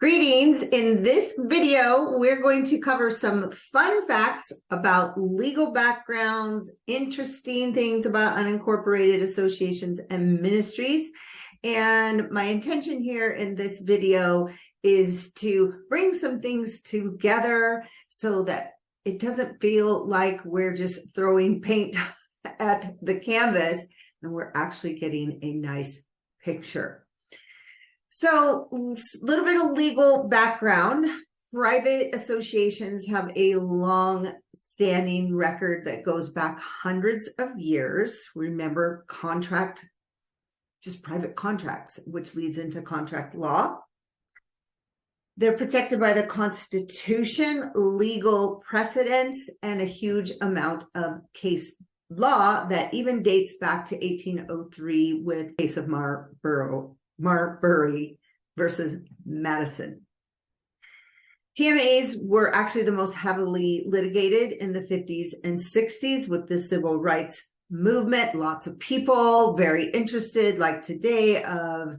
Greetings. In this video, we're going to cover some fun facts about legal backgrounds, interesting things about unincorporated associations and ministries. And my intention here in this video is to bring some things together so that it doesn't feel like we're just throwing paint at the canvas and we're actually getting a nice picture. So a little bit of legal background. Private associations have a long-standing record that goes back hundreds of years. Remember, contract, just private contracts, which leads into contract law. They're protected by the Constitution, legal precedents, and a huge amount of case law that even dates back to 1803 with the case of Marbury versus Madison. PMAs were actually the most heavily litigated in the 50s and 60s with the civil rights movement. Lots of people very interested, like today, of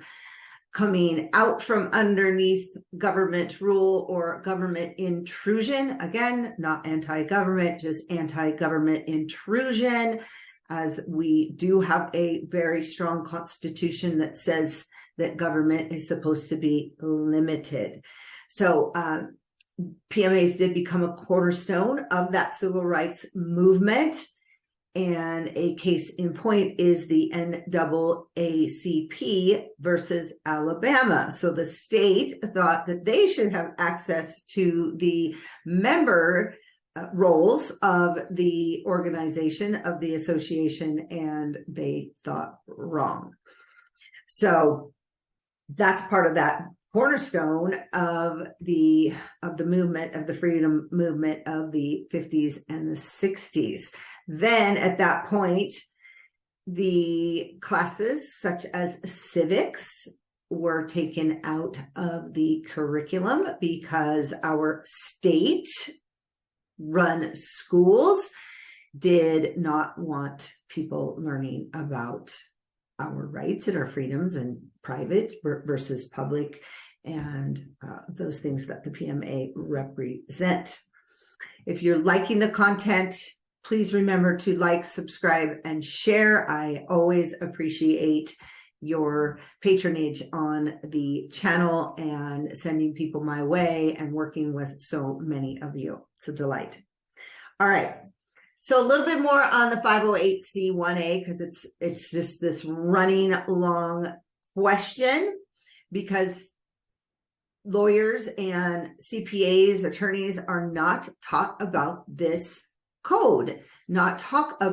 coming out from underneath government rule or government intrusion. Again, not anti-government, just anti-government intrusion, as we do have a very strong constitution that says that government is supposed to be limited. So PMAs did become a cornerstone of that civil rights movement. And a case in point is the NAACP versus Alabama. So the state thought that they should have access to the member roles of the organization, of the association, and they thought wrong. So that's part of that cornerstone of the movement, of the freedom movement of the 50s and the 60s. Then at that point, the classes such as civics were taken out of the curriculum because our state run schools did not want people learning about our rights and our freedoms and private versus public and those things that the PMA represent. If you're liking the content, please remember to like, subscribe, and share. I always appreciate your patronage on the channel and sending people my way and working with so many of you. It's a delight. All right. So a little bit more on the 508c1a, because it's just this running long question, because lawyers and CPAs, attorneys are not taught about this code, not talked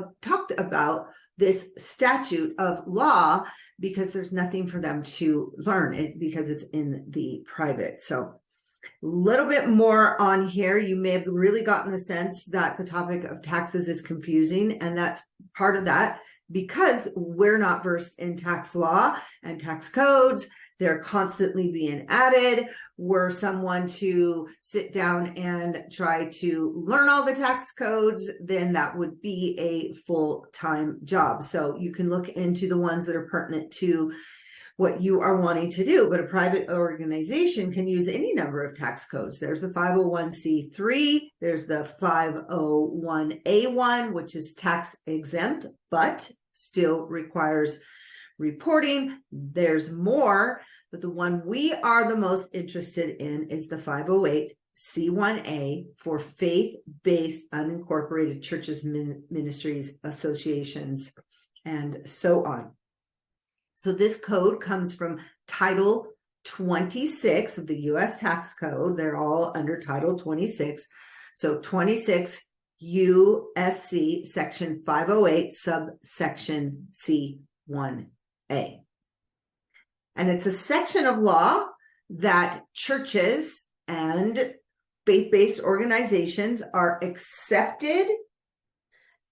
about this statute of law, because there's nothing for them to learn it because it's in the private. So a little bit more on here. You may have really gotten the sense that the topic of taxes is confusing, and that's part of that because we're not versed in tax law and tax codes. They're constantly being added. Were someone to sit down and try to learn all the tax codes, then that would be a full-time job. So you can look into the ones that are pertinent to what you are wanting to do, but a private organization can use any number of tax codes. There's the 501c3, there's the 501a1, which is tax exempt, but still requires reporting. There's more, but the one we are the most interested in is the 508c1a for faith-based unincorporated churches, ministries, associations, and so on. So this code comes from Title 26 of the U.S. Tax Code. They're all under Title 26. So 26 U.S.C. Section 508, subsection C1A. And it's a section of law that churches and faith-based organizations are accepted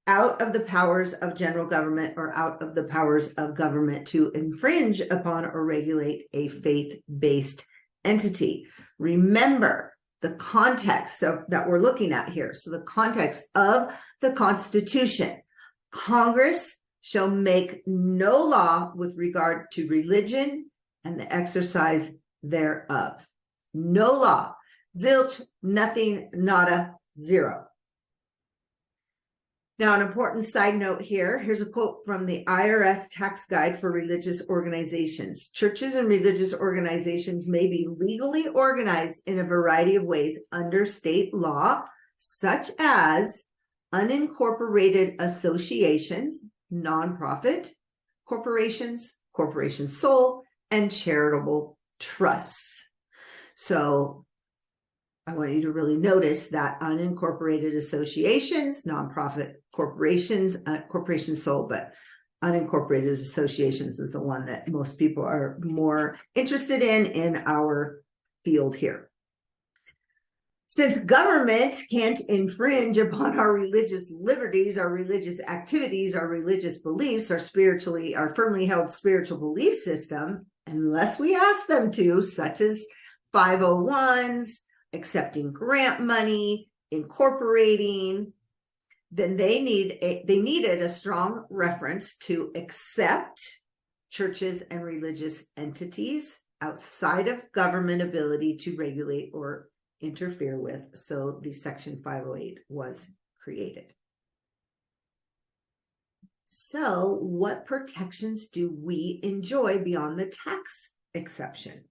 out of the powers of general government or out of the powers of government to infringe upon or regulate a faith-based entity. Remember the context that we're looking at here. So the context of the Constitution: Congress shall make no law with regard to religion and the exercise thereof. No law. Zilch, nothing, nada, zero. Now, an important side note here. Here's a quote from the IRS Tax Guide for Religious Organizations. Churches and religious organizations may be legally organized in a variety of ways under state law, such as unincorporated associations, nonprofit corporations, corporation sole, and charitable trusts. So I want you to really notice that unincorporated associations, nonprofit corporations, corporation sole, but unincorporated associations is the one that most people are more interested in our field here. Since government can't infringe upon our religious liberties, our religious activities, our religious beliefs, our firmly held spiritual belief system, unless we ask them to, such as 501s, accepting grant money, incorporating, then they needed a strong reference to accept churches and religious entities outside of government ability to regulate or interfere with. So the Section 508 was created. So what protections do we enjoy beyond the tax exception?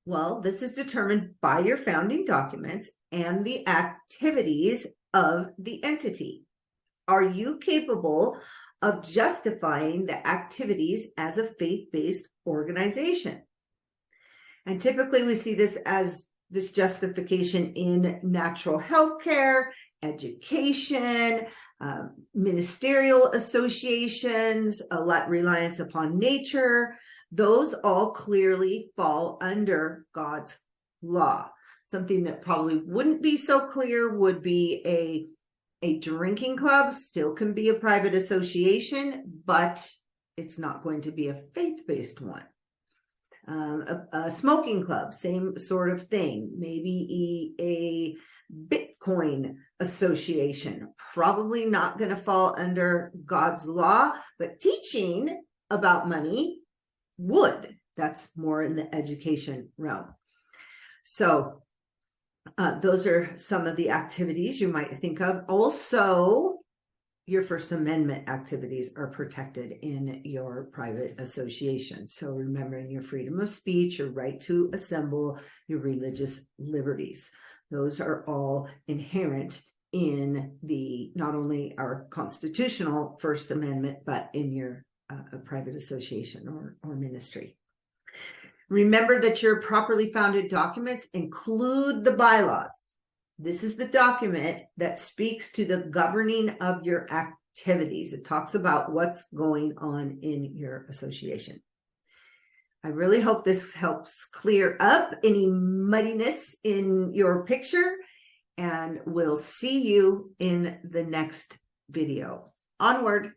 Well, this is determined by your founding documents and the activities of the entity. Are you capable of justifying the activities as a faith-based organization? And typically we see this as this justification in natural health care, education, ministerial associations, a lot reliance upon nature. Those all clearly fall under God's law. Something that probably wouldn't be so clear would be a drinking club. Still can be a private association, but it's not going to be a faith-based one. A smoking club, same sort of thing. Maybe a Bitcoin association, probably not going to fall under God's law, but teaching about money would. That's more in the education realm. So those are some of the activities you might think of. Also, your First Amendment activities are protected in your private association. So remembering your freedom of speech, your right to assemble, your religious liberties. Those are all inherent in not only our constitutional First Amendment, but in your a private association or ministry. Remember that your properly founded documents include the bylaws. This is the document that speaks to the governing of your activities. It talks about what's going on in your association. I really hope this helps clear up any muddiness in your picture, and we'll see you in the next video. Onward.